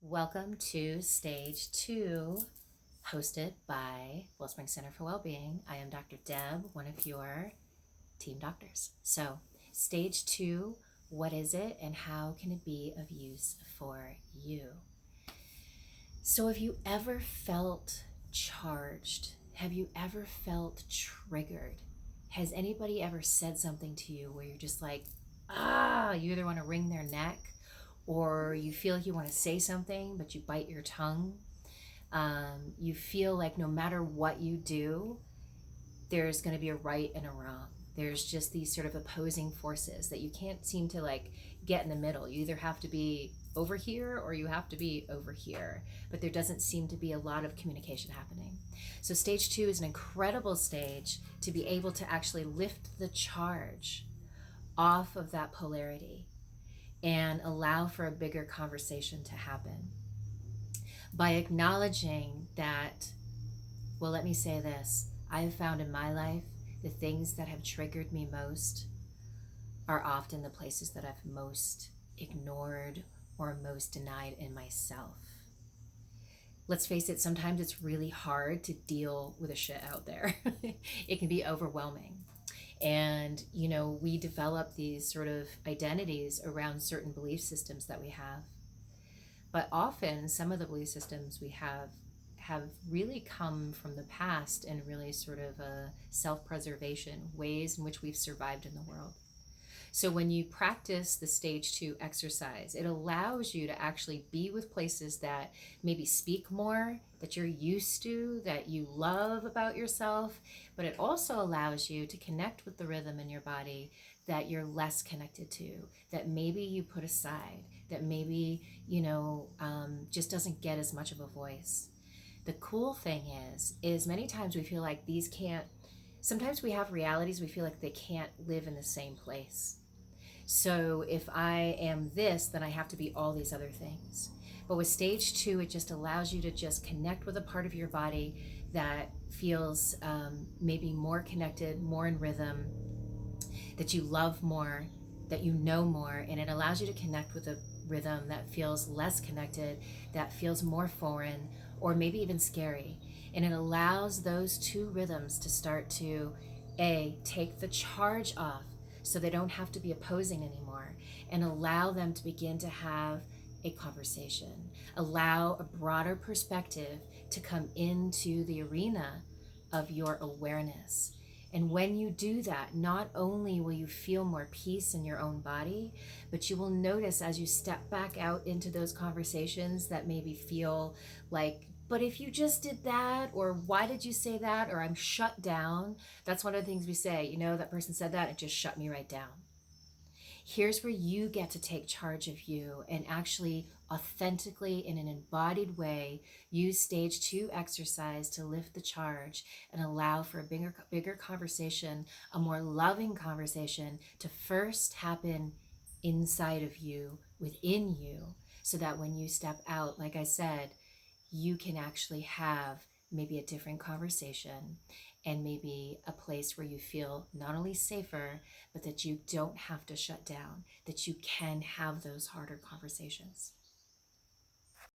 Welcome to Stage 2, hosted by Wellspring Center for Wellbeing. I am Dr. Deb, one of your team doctors. So, Stage 2, what is it and how can it be of use for you? So, have you ever felt charged? Have you ever felt triggered? Has anybody ever said something to you where you're just like, you either want to wring their neck or you feel like you want to say something, but you bite your tongue? You feel like no matter what you do, there's going to be a right and a wrong. There's just these sort of opposing forces that you can't seem to get in the middle. You either have to be over here or you have to be over here, but there doesn't seem to be a lot of communication happening. So stage 2 is an incredible stage to be able to actually lift the charge off of that polarity and allow for a bigger conversation to happen by acknowledging that, well, let me say this, I have found in my life the things that have triggered me most are often the places that I've most ignored or most denied in myself. Let's face it, sometimes it's really hard to deal with the shit out there. It can be overwhelming. And, we develop these sort of identities around certain belief systems that we have. But often some of the belief systems we have really come from the past and really sort of self-preservation, ways in which we've survived in the world. So when you practice the stage 2 exercise, it allows you to actually be with places that maybe speak more, that you're used to, that you love about yourself, but it also allows you to connect with the rhythm in your body that you're less connected to, that maybe you put aside, that maybe, just doesn't get as much of a voice. The cool thing is many times we feel like sometimes we have realities we feel like they can't live in the same place. So if I am this, then I have to be all these other things. But with stage 2, it just allows you to just connect with a part of your body that feels maybe more connected, more in rhythm, that you love more, that you know more, and it allows you to connect with a rhythm that feels less connected, that feels more foreign, or maybe even scary. And it allows those two rhythms to start to take the charge off so they don't have to be opposing anymore, and allow them to begin to have a conversation, allow a broader perspective to come into the arena of your awareness. And when you do that, not only will you feel more peace in your own body, but you will notice as you step back out into those conversations that maybe feel like, but if you just did that, or why did you say that, or I'm shut down. That's one of the things we say, that person said that, it just shut me right down. Here's where you get to take charge of you and actually authentically, in an embodied way, use stage 2 exercise to lift the charge and allow for a bigger conversation, a more loving conversation to first happen inside of you, within you, so that when you step out, like I said, you can actually have maybe a different conversation and maybe a place where you feel not only safer, but that you don't have to shut down, that you can have those harder conversations.